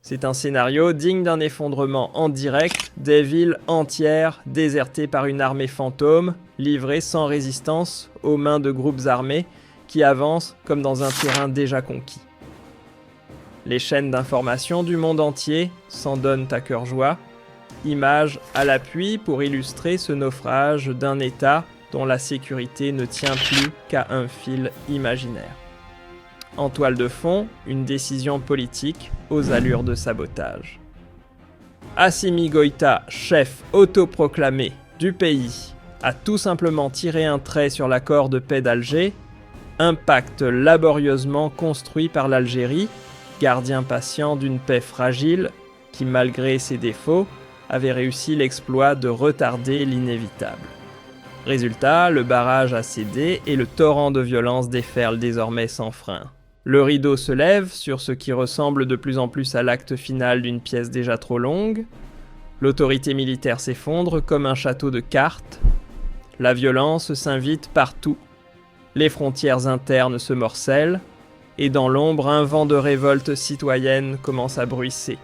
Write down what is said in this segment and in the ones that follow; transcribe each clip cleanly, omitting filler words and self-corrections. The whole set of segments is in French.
C'est un scénario digne d'un effondrement en direct, des villes entières désertées par une armée fantôme, livrée sans résistance aux mains de groupes armés qui avancent comme dans un terrain déjà conquis. Les chaînes d'information du monde entier s'en donnent à cœur joie, images à l'appui pour illustrer ce naufrage d'un État dont la sécurité ne tient plus qu'à un fil imaginaire. En toile de fond, une décision politique aux allures de sabotage. Assimi Goïta, chef autoproclamé du pays, a tout simplement tiré un trait sur l'accord de paix d'Alger, un pacte laborieusement construit par l'Algérie, gardien patient d'une paix fragile qui, malgré ses défauts, avait réussi l'exploit de retarder l'inévitable. Résultat, le barrage a cédé et le torrent de violence déferle désormais sans frein. Le rideau se lève sur ce qui ressemble de plus en plus à l'acte final d'une pièce déjà trop longue. L'autorité militaire s'effondre comme un château de cartes. La violence s'invite partout. Les frontières internes se morcellent. Et dans l'ombre, un vent de révolte citoyenne commence à bruisser.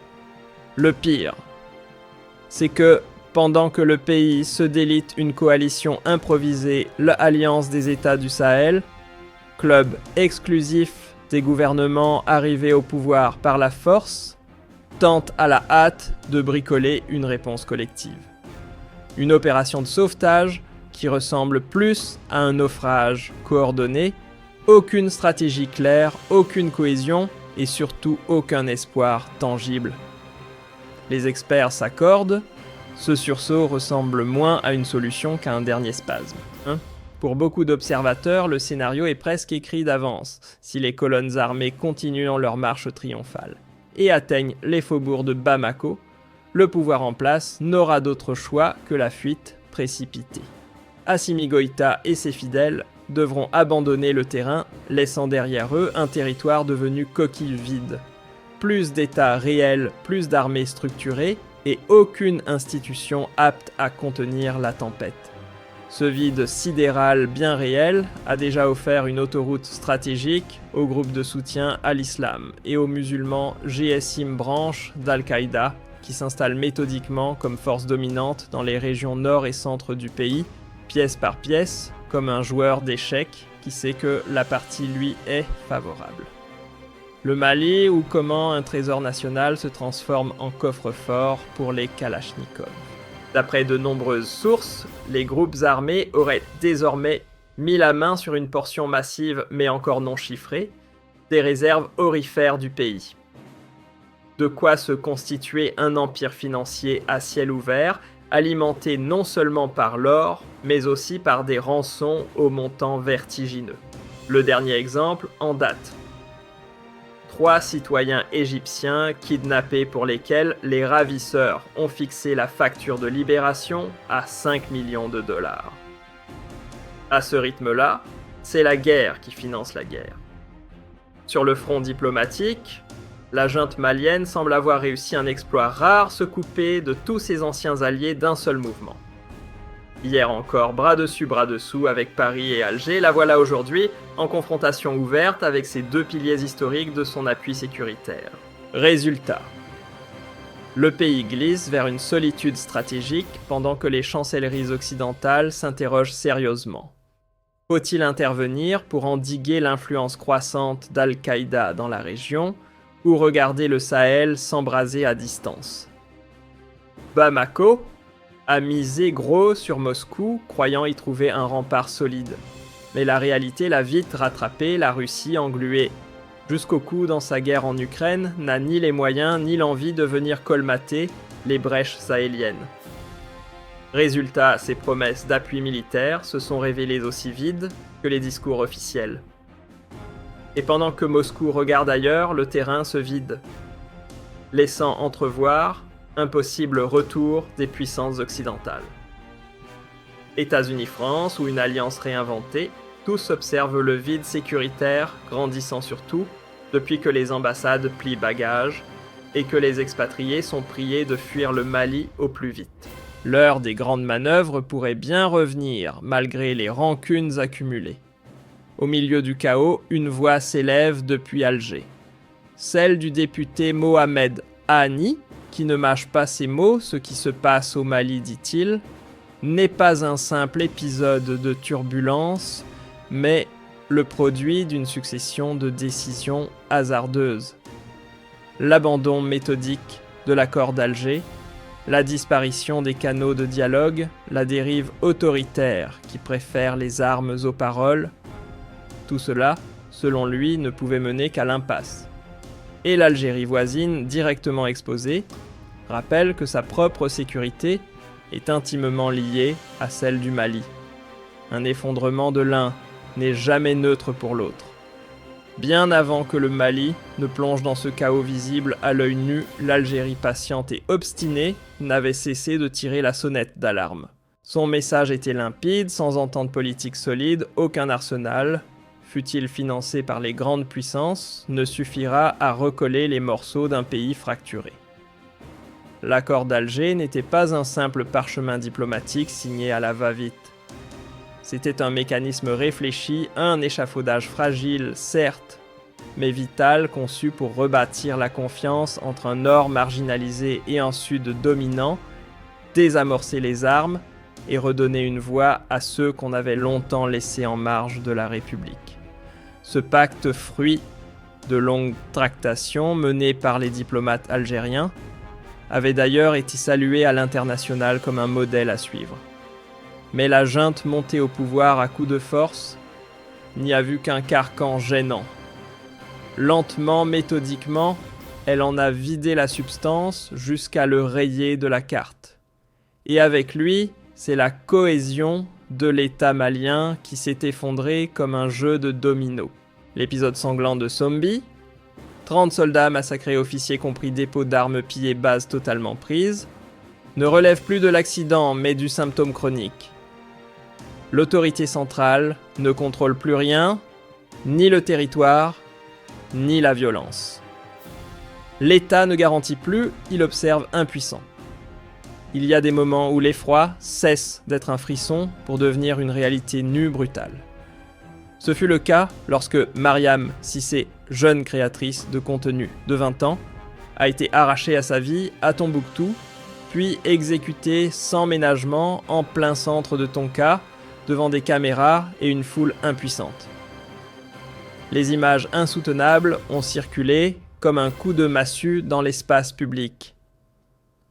Le pire, c'est que, pendant que le pays se délite une coalition improvisée, l'Alliance des États du Sahel, club exclusif des gouvernements arrivés au pouvoir par la force, tente à la hâte de bricoler une réponse collective. Une opération de sauvetage qui ressemble plus à un naufrage coordonné, aucune stratégie claire, aucune cohésion et surtout aucun espoir tangible. Les experts s'accordent, ce sursaut ressemble moins à une solution qu'à un dernier spasme. Pour beaucoup d'observateurs, le scénario est presque écrit d'avance, si les colonnes armées continuent leur marche triomphale et atteignent les faubourgs de Bamako, le pouvoir en place n'aura d'autre choix que la fuite précipitée. Assimi Goïta et ses fidèles devront abandonner le terrain, laissant derrière eux un territoire devenu coquille vide. Plus d'États réels, plus d'armées structurées et aucune institution apte à contenir la tempête. Ce vide sidéral bien réel a déjà offert une autoroute stratégique aux groupes de soutien à l'islam et aux musulmans GSIM branche d'Al-Qaïda qui s'installent méthodiquement comme force dominante dans les régions nord et centre du pays, pièce par pièce, comme un joueur d'échecs qui sait que la partie lui est favorable. Le Mali, ou comment un trésor national se transforme en coffre-fort pour les Kalachnikovs. D'après de nombreuses sources, les groupes armés auraient désormais mis la main sur une portion massive, mais encore non chiffrée, des réserves aurifères du pays. De quoi se constituer un empire financier à ciel ouvert, alimenté non seulement par l'or, mais aussi par des rançons aux montants vertigineux. Le dernier exemple en date. 3 citoyens égyptiens kidnappés pour lesquels les ravisseurs ont fixé la facture de libération à 5 millions de dollars. À ce rythme-là, c'est la guerre qui finance la guerre. Sur le front diplomatique, la junte malienne semble avoir réussi un exploit rare, se couper de tous ses anciens alliés d'un seul mouvement. Hier encore, bras dessus, bras dessous avec Paris et Alger, la voilà aujourd'hui en confrontation ouverte avec ces deux piliers historiques de son appui sécuritaire. Résultat. Le pays glisse vers une solitude stratégique pendant que les chancelleries occidentales s'interrogent sérieusement. Faut-il intervenir pour endiguer l'influence croissante d'Al-Qaïda dans la région ou regarder le Sahel s'embraser à distance? Bamako a misé gros sur Moscou, croyant y trouver un rempart solide. Mais la réalité l'a vite rattrapé, la Russie engluée jusqu'au cou dans sa guerre en Ukraine n'a ni les moyens ni l'envie de venir colmater les brèches sahéliennes. Résultat, ces promesses d'appui militaire se sont révélées aussi vides que les discours officiels. Et pendant que Moscou regarde ailleurs, le terrain se vide, laissant entrevoir un possible retour des puissances occidentales. États-Unis-France ou une alliance réinventée, tous observent le vide sécuritaire grandissant surtout depuis que les ambassades plient bagages et que les expatriés sont priés de fuir le Mali au plus vite. L'heure des grandes manœuvres pourrait bien revenir malgré les rancunes accumulées. Au milieu du chaos, une voix s'élève depuis Alger. Celle du député Mohamed Ani, qui ne mâche pas ses mots, ce qui se passe au Mali, dit-il, n'est pas un simple épisode de turbulence, mais le produit d'une succession de décisions hasardeuses. L'abandon méthodique de l'accord d'Alger, la disparition des canaux de dialogue, la dérive autoritaire qui préfère les armes aux paroles, tout cela, selon lui, ne pouvait mener qu'à l'impasse. Et l'Algérie voisine, directement exposée, rappelle que sa propre sécurité est intimement liée à celle du Mali. Un effondrement de l'un n'est jamais neutre pour l'autre. Bien avant que le Mali ne plonge dans ce chaos visible à l'œil nu, l'Algérie patiente et obstinée n'avait cessé de tirer la sonnette d'alarme. Son message était limpide, sans entente politique solide, aucun arsenal, fût-il financé par les grandes puissances, ne suffira à recoller les morceaux d'un pays fracturé. L'accord d'Alger n'était pas un simple parchemin diplomatique signé à la va-vite. C'était un mécanisme réfléchi, un échafaudage fragile, certes, mais vital, conçu pour rebâtir la confiance entre un nord marginalisé et un sud dominant, désamorcer les armes et redonner une voix à ceux qu'on avait longtemps laissés en marge de la République. Ce pacte, fruit de longues tractations menées par les diplomates algériens, avait d'ailleurs été salué à l'international comme un modèle à suivre. Mais la junte montée au pouvoir à coups de force n'y a vu qu'un carcan gênant. Lentement, méthodiquement, elle en a vidé la substance jusqu'à le rayer de la carte. Et avec lui, c'est la cohésion de l'État malien qui s'est effondré comme un jeu de dominos. L'épisode sanglant de Sombi, 30 soldats massacrés, officiers compris, dépôts d'armes pillés, bases totalement prises, ne relève plus de l'accident mais du symptôme chronique. L'autorité centrale ne contrôle plus rien, ni le territoire, ni la violence. L'État ne garantit plus, il observe impuissant. Il y a des moments où l'effroi cesse d'être un frisson pour devenir une réalité nue, brutale. Ce fut le cas lorsque Mariam Cissé, jeune créatrice de contenu de 20 ans, a été arrachée à sa vie à Tombouctou, puis exécutée sans ménagement en plein centre de Tonka, devant des caméras et une foule impuissante. Les images insoutenables ont circulé comme un coup de massue dans l'espace public.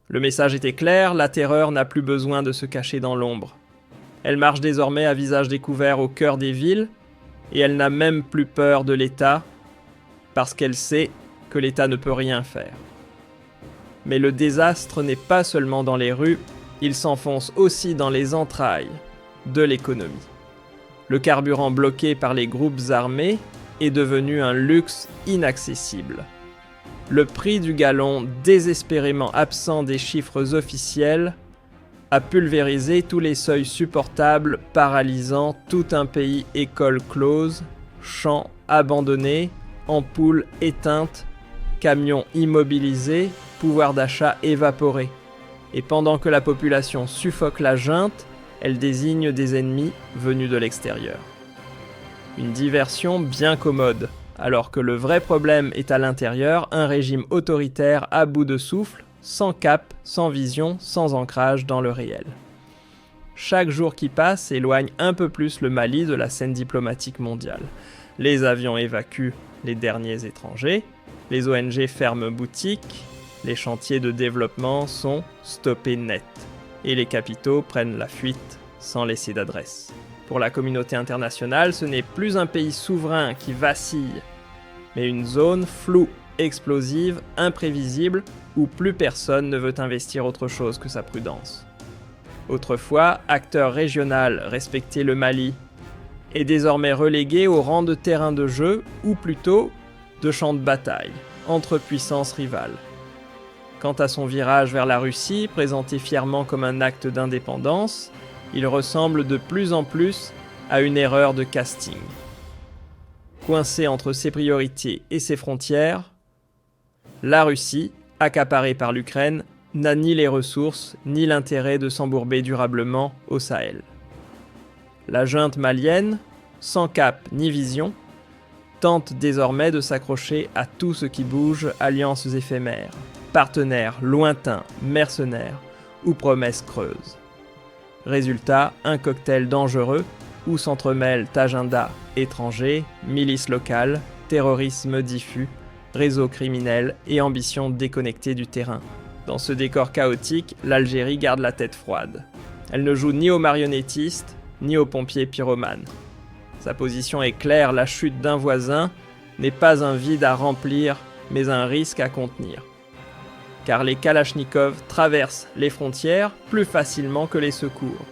Le message était clair, la terreur n'a plus besoin de se cacher dans l'ombre. Elle marche désormais à visage découvert au cœur des villes, et elle n'a même plus peur de l'État, parce qu'elle sait que l'État ne peut rien faire. Mais le désastre n'est pas seulement dans les rues, il s'enfonce aussi dans les entrailles de l'économie. Le carburant bloqué par les groupes armés est devenu un luxe inaccessible. Le prix du gallon, désespérément absent des chiffres officiels, a pulvérisé tous les seuils supportables, paralysant tout un pays, écoles closes, champs abandonnés, ampoules éteintes, camions immobilisés, pouvoir d'achat évaporé. Et pendant que la population suffoque la junte, elle désigne des ennemis venus de l'extérieur. Une diversion bien commode, alors que le vrai problème est à l'intérieur, un régime autoritaire à bout de souffle, sans cap, sans vision, sans ancrage dans le réel. Chaque jour qui passe éloigne un peu plus le Mali de la scène diplomatique mondiale. Les avions évacuent les derniers étrangers, les ONG ferment boutique, les chantiers de développement sont stoppés net, et les capitaux prennent la fuite sans laisser d'adresse. Pour la communauté internationale, ce n'est plus un pays souverain qui vacille, mais une zone floue, explosive, imprévisible, où plus personne ne veut investir autre chose que sa prudence. Autrefois, acteur régional respecté le Mali, est désormais relégué au rang de terrain de jeu, ou plutôt de champ de bataille, entre puissances rivales. Quant à son virage vers la Russie, présenté fièrement comme un acte d'indépendance, il ressemble de plus en plus à une erreur de casting. Coincé entre ses priorités et ses frontières, la Russie, accaparée par l'Ukraine, n'a ni les ressources ni l'intérêt de s'embourber durablement au Sahel. La junte malienne, sans cap ni vision, tente désormais de s'accrocher à tout ce qui bouge, alliances éphémères. partenaire lointain, mercenaire ou promesse creuse. Résultat, un cocktail dangereux où s'entremêlent agenda étranger, milices locales, terrorisme diffus, réseaux criminels et ambitions déconnectées du terrain. Dans ce décor chaotique, l'Algérie garde la tête froide. Elle ne joue ni aux marionnettistes, ni aux pompiers pyromanes. Sa position est claire, la chute d'un voisin n'est pas un vide à remplir, mais un risque à contenir. Car les Kalachnikovs traversent les frontières plus facilement que les secours.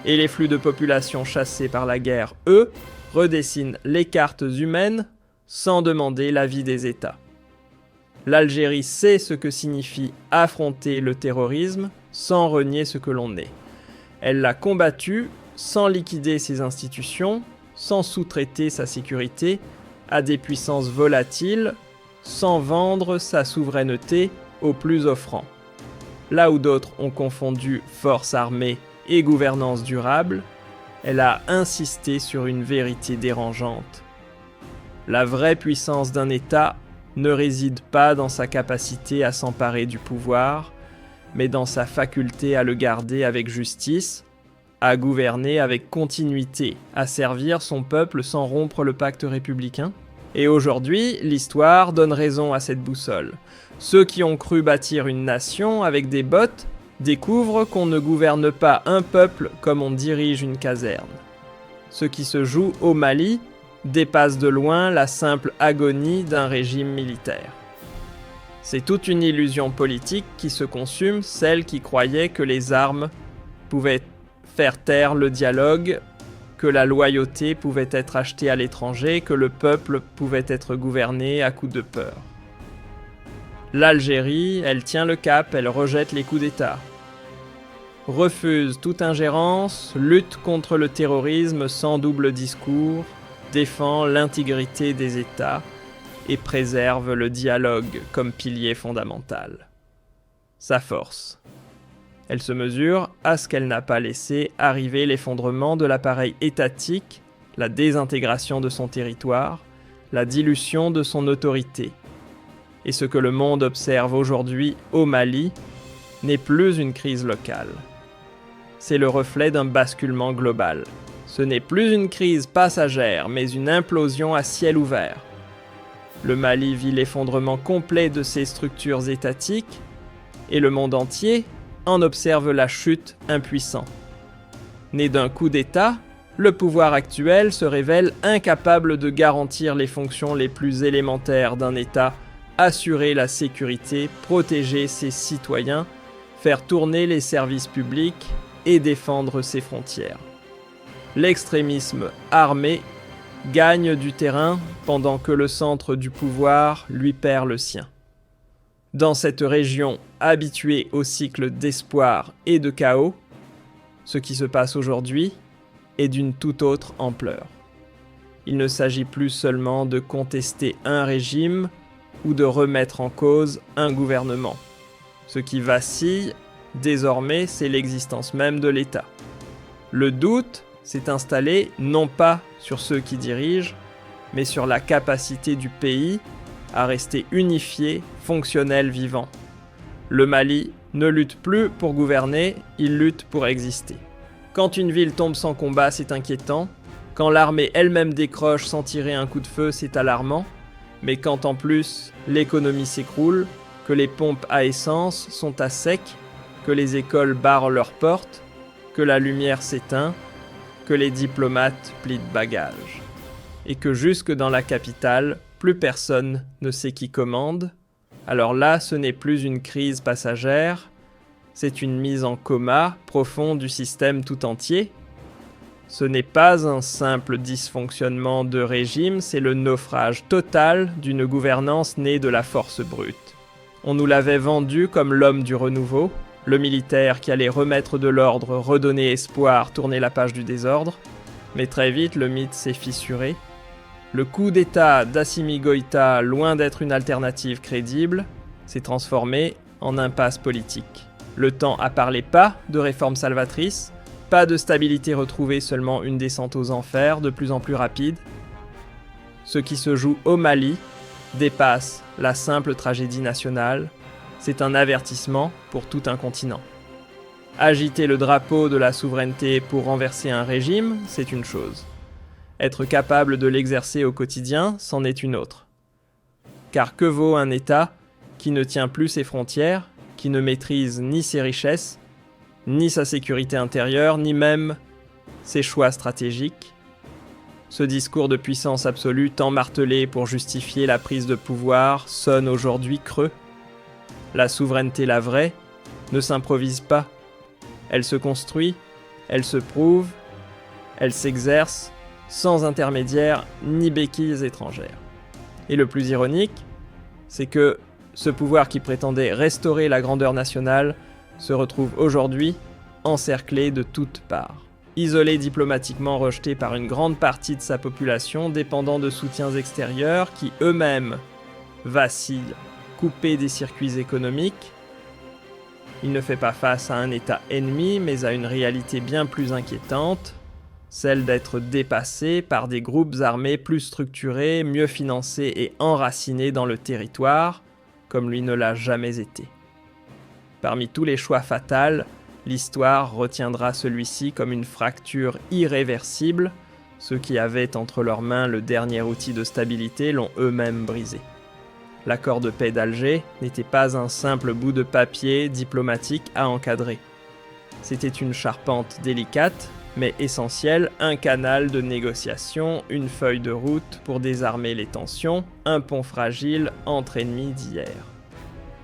Et les flux de population chassés par la guerre, eux, redessinent les cartes humaines sans demander l'avis des États. L'Algérie sait ce que signifie affronter le terrorisme sans renier ce que l'on est. Elle l'a combattu sans liquider ses institutions, sans sous-traiter sa sécurité à des puissances volatiles, sans vendre sa souveraineté aux plus offrants. Là où d'autres ont confondu force armée et gouvernance durable, elle a insisté sur une vérité dérangeante. La vraie puissance d'un État ne réside pas dans sa capacité à s'emparer du pouvoir, mais dans sa faculté à le garder avec justice, à gouverner avec continuité, à servir son peuple sans rompre le pacte républicain. Et aujourd'hui, l'histoire donne raison à cette boussole. Ceux qui ont cru bâtir une nation avec des bottes découvrent qu'on ne gouverne pas un peuple comme on dirige une caserne. Ce qui se joue au Mali dépasse de loin la simple agonie d'un régime militaire. C'est toute une illusion politique qui se consume, celle qui croyait que les armes pouvaient faire taire le dialogue, que la loyauté pouvait être achetée à l'étranger, que le peuple pouvait être gouverné à coups de peur. L'Algérie, elle tient le cap, elle rejette les coups d'État. Refuse toute ingérence, lutte contre le terrorisme sans double discours, défend l'intégrité des États et préserve le dialogue comme pilier fondamental. Sa force. Elle se mesure à ce qu'elle n'a pas laissé arriver l'effondrement de l'appareil étatique, la désintégration de son territoire, la dilution de son autorité. Et ce que le monde observe aujourd'hui au Mali n'est plus une crise locale. C'est le reflet d'un basculement global. Ce n'est plus une crise passagère, mais une implosion à ciel ouvert. Le Mali vit l'effondrement complet de ses structures étatiques, et le monde entier en observe la chute impuissant. Né d'un coup d'État, le pouvoir actuel se révèle incapable de garantir les fonctions les plus élémentaires d'un État, assurer la sécurité, protéger ses citoyens, faire tourner les services publics et défendre ses frontières. L'extrémisme armé gagne du terrain pendant que le centre du pouvoir lui perd le sien. Dans cette région habituée au cycle d'espoir et de chaos, ce qui se passe aujourd'hui est d'une toute autre ampleur. Il ne s'agit plus seulement de contester un régime ou de remettre en cause un gouvernement. Ce qui vacille, désormais, c'est l'existence même de l'État. Le doute s'est installé non pas sur ceux qui dirigent, mais sur la capacité du pays à rester unifié, fonctionnel, vivant. Le Mali ne lutte plus pour gouverner, il lutte pour exister. Quand une ville tombe sans combat, c'est inquiétant. Quand l'armée elle-même décroche sans tirer un coup de feu, c'est alarmant. Mais quand en plus l'économie s'écroule, que les pompes à essence sont à sec, que les écoles barrent leurs portes, que la lumière s'éteint, que les diplomates plient de bagages. Et que jusque dans la capitale, plus personne ne sait qui commande, alors là, ce n'est plus une crise passagère, c'est une mise en coma profond du système tout entier. Ce n'est pas un simple dysfonctionnement de régime, c'est le naufrage total d'une gouvernance née de la force brute. On nous l'avait vendu comme l'homme du renouveau, le militaire qui allait remettre de l'ordre, redonner espoir, tourner la page du désordre, mais très vite le mythe s'est fissuré. Le coup d'État d'Assimi Goïta, loin d'être une alternative crédible, s'est transformé en impasse politique. Le temps a parlé pas de réforme salvatrice, pas de stabilité retrouvée, seulement une descente aux enfers de plus en plus rapide. Ce qui se joue au Mali dépasse la simple tragédie nationale, C'est un avertissement pour tout un continent. Agiter le drapeau de la souveraineté pour renverser un régime, c'est une chose. Être capable de l'exercer au quotidien, c'en est une autre. Car que vaut un État qui ne tient plus ses frontières, qui ne maîtrise ni ses richesses, ni sa sécurité intérieure, ni même ses choix stratégiques? Ce discours de puissance absolue tant martelé pour justifier la prise de pouvoir sonne aujourd'hui creux. La souveraineté, la vraie, ne s'improvise pas. Elle se construit, elle se prouve, elle s'exerce sans intermédiaire ni béquilles étrangères. Et le plus ironique, c'est que ce pouvoir qui prétendait restaurer la grandeur nationale se retrouve aujourd'hui encerclé de toutes parts. Isolé diplomatiquement, rejeté par une grande partie de sa population, dépendant de soutiens extérieurs qui eux-mêmes vacillent, coupés des circuits économiques. Il ne fait pas face à un État ennemi, mais à une réalité bien plus inquiétante, celle d'être dépassé par des groupes armés plus structurés, mieux financés et enracinés dans le territoire, comme lui ne l'a jamais été. Parmi tous les choix fatals, l'histoire retiendra celui-ci comme une fracture irréversible. Ceux qui avaient entre leurs mains le dernier outil de stabilité l'ont eux-mêmes brisé. L'accord de paix d'Alger n'était pas un simple bout de papier diplomatique à encadrer. C'était une charpente délicate, mais essentielle, un canal de négociation, une feuille de route pour désarmer les tensions, un pont fragile entre ennemis d'hier.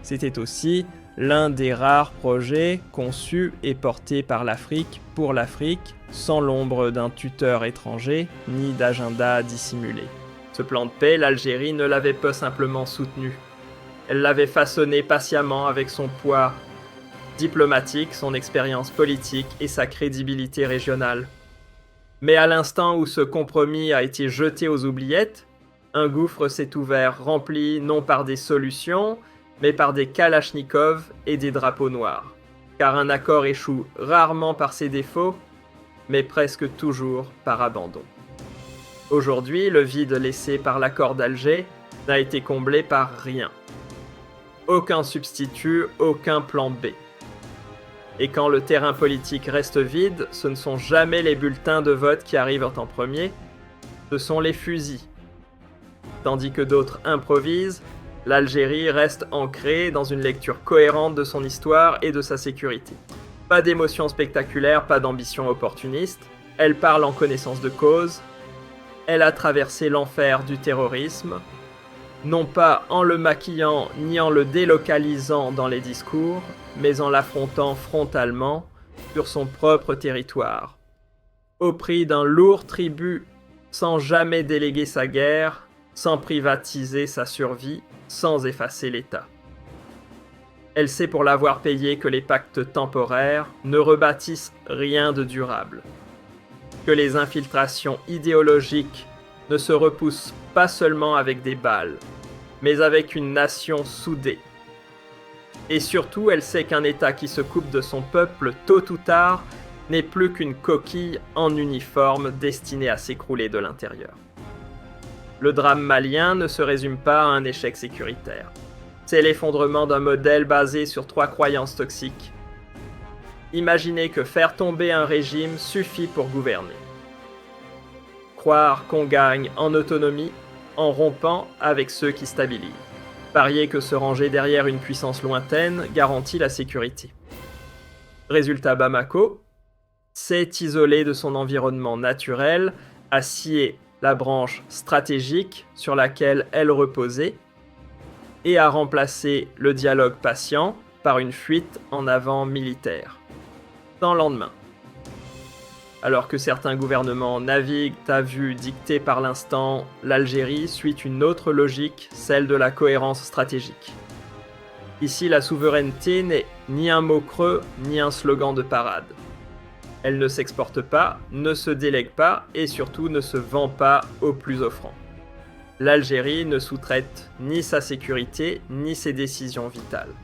C'était aussi l'un des rares projets conçus et portés par l'Afrique pour l'Afrique, sans l'ombre d'un tuteur étranger ni d'agenda dissimulé. Ce plan de paix, l'Algérie ne l'avait pas simplement soutenu. Elle l'avait façonné patiemment avec son poids diplomatique, son expérience politique et sa crédibilité régionale. Mais à l'instant où ce compromis a été jeté aux oubliettes, un gouffre s'est ouvert, rempli non par des solutions, mais par des kalachnikovs et des drapeaux noirs. Car un accord échoue rarement par ses défauts, mais presque toujours par abandon. Aujourd'hui, le vide laissé par l'accord d'Alger n'a été comblé par rien. Aucun substitut, aucun plan B. Et quand le terrain politique reste vide, ce ne sont jamais les bulletins de vote qui arrivent en premier, ce sont les fusils. Tandis que d'autres improvisent, l'Algérie reste ancrée dans une lecture cohérente de son histoire et de sa sécurité. Pas d'émotion spectaculaire, pas d'ambition opportuniste, elle parle en connaissance de cause, elle a traversé l'enfer du terrorisme, non pas en le maquillant ni en le délocalisant dans les discours, mais en l'affrontant frontalement sur son propre territoire, au prix d'un lourd tribut, sans jamais déléguer sa guerre, sans privatiser sa survie, sans effacer l'État. Elle sait pour l'avoir payé que les pactes temporaires ne rebâtissent rien de durable, que les infiltrations idéologiques ne se repoussent pas seulement avec des balles, mais avec une nation soudée. Et surtout, elle sait qu'un État qui se coupe de son peuple tôt ou tard n'est plus qu'une coquille en uniforme destinée à s'écrouler de l'intérieur. Le drame malien ne se résume pas à un échec sécuritaire. C'est l'effondrement d'un modèle basé sur 3 croyances toxiques. Imaginez que faire tomber un régime suffit pour gouverner. Croire qu'on gagne en autonomie en rompant avec ceux qui stabilisent. Parier que se ranger derrière une puissance lointaine garantit la sécurité. Résultat, Bamako s'est isolé de son environnement naturel, a scié la branche stratégique sur laquelle elle reposait et a remplacé le dialogue patient par une fuite en avant militaire. Sans lendemain. Alors que certains gouvernements naviguent à vue dictée par l'instant, l'Algérie suit une autre logique, celle de la cohérence stratégique. Ici, la souveraineté n'est ni un mot creux, ni un slogan de parade. Elle ne s'exporte pas, ne se délègue pas et surtout ne se vend pas au plus offrant. L'Algérie ne sous-traite ni sa sécurité, ni ses décisions vitales.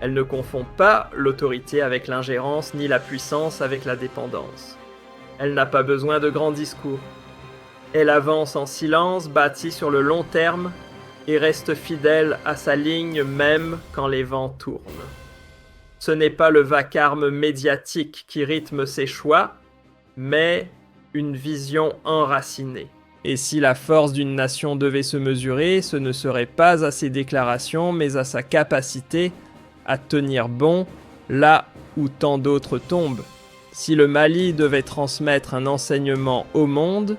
Elle ne confond pas l'autorité avec l'ingérence, ni la puissance avec la dépendance. Elle n'a pas besoin de grands discours. Elle avance en silence, bâtie sur le long terme, et reste fidèle à sa ligne même quand les vents tournent. Ce n'est pas le vacarme médiatique qui rythme ses choix, mais une vision enracinée. Et si la force d'une nation devait se mesurer, ce ne serait pas à ses déclarations, mais à sa capacité à tenir bon là où tant d'autres tombent. Si le Mali devait transmettre un enseignement au monde,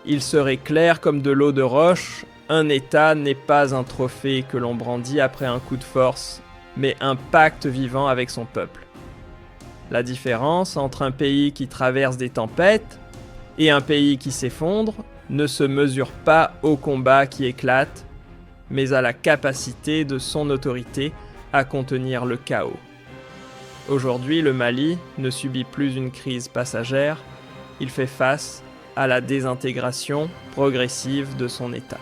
il serait clair comme de l'eau de roche, un État n'est pas un trophée que l'on brandit après un coup de force, mais un pacte vivant avec son peuple. La différence entre un pays qui traverse des tempêtes et un pays qui s'effondre ne se mesure pas au combat qui éclate, mais à la capacité de son autorité à contenir le chaos. Aujourd'hui, le Mali ne subit plus une crise passagère, il fait face à la désintégration progressive de son État.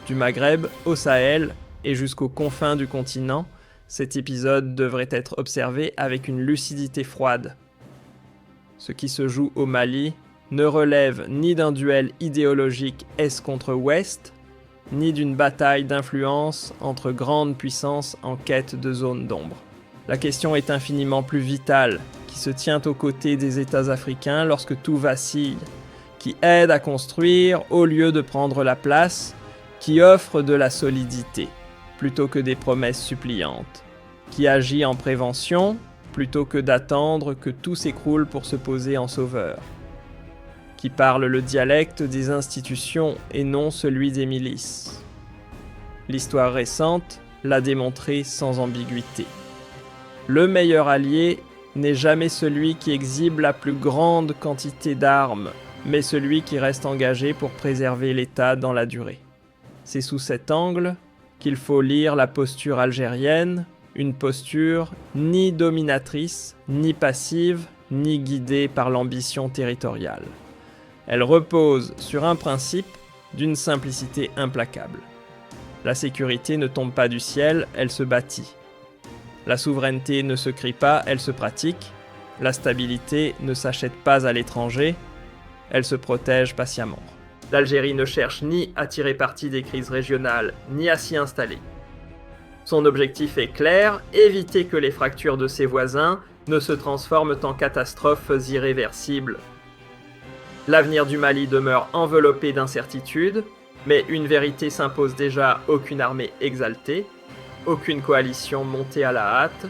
Du Maghreb au Sahel et jusqu'aux confins du continent, cet épisode devrait être observé avec une lucidité froide. Ce qui se joue au Mali ne relève ni d'un duel idéologique Est contre Ouest, ni d'une bataille d'influence entre grandes puissances en quête de zones d'ombre. La question est infiniment plus vitale, qui se tient aux côtés des États africains lorsque tout vacille, qui aide à construire au lieu de prendre la place, qui offre de la solidité plutôt que des promesses suppliantes, qui agit en prévention plutôt que d'attendre que tout s'écroule pour se poser en sauveur, qui parle le dialecte des institutions et non celui des milices. L'histoire récente l'a démontré sans ambiguïté. Le meilleur allié n'est jamais celui qui exhibe la plus grande quantité d'armes, mais celui qui reste engagé pour préserver l'État dans la durée. C'est sous cet angle qu'il faut lire la posture algérienne, une posture ni dominatrice, ni passive, ni guidée par l'ambition territoriale. Elle repose sur un principe d'une simplicité implacable. La sécurité ne tombe pas du ciel, elle se bâtit. La souveraineté ne se crie pas, elle se pratique. La stabilité ne s'achète pas à l'étranger, elle se protège patiemment. L'Algérie ne cherche ni à tirer parti des crises régionales, ni à s'y installer. Son objectif est clair, éviter que les fractures de ses voisins ne se transforment en catastrophes irréversibles. L'avenir du Mali demeure enveloppé d'incertitudes, mais une vérité s'impose déjà: aucune armée exaltée, aucune coalition montée à la hâte,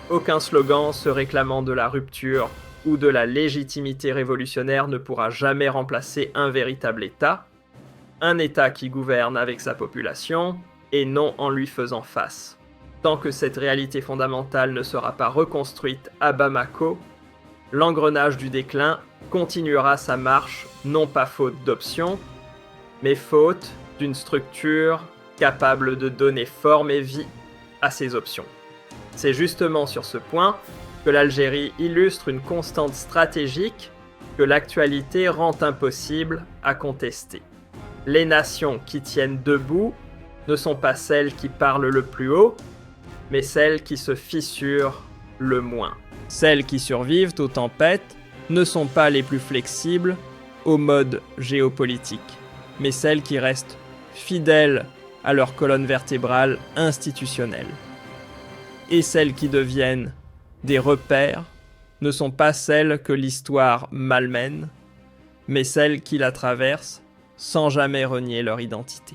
aucun slogan se réclamant de la rupture ou de la légitimité révolutionnaire ne pourra jamais remplacer un véritable État, un État qui gouverne avec sa population et non en lui faisant face. Tant que cette réalité fondamentale ne sera pas reconstruite à Bamako, l'engrenage du déclin continuera sa marche, non pas faute d'options, mais faute d'une structure capable de donner forme et vie à ces options. C'est justement sur ce point que l'Algérie illustre une constante stratégique que l'actualité rend impossible à contester. Les nations qui tiennent debout ne sont pas celles qui parlent le plus haut, mais celles qui se fissurent le moins. Celles qui survivent aux tempêtes ne sont pas les plus flexibles au mode géopolitique, mais celles qui restent fidèles à leur colonne vertébrale institutionnelle. Et celles qui deviennent des repères ne sont pas celles que l'histoire malmène, mais celles qui la traversent sans jamais renier leur identité.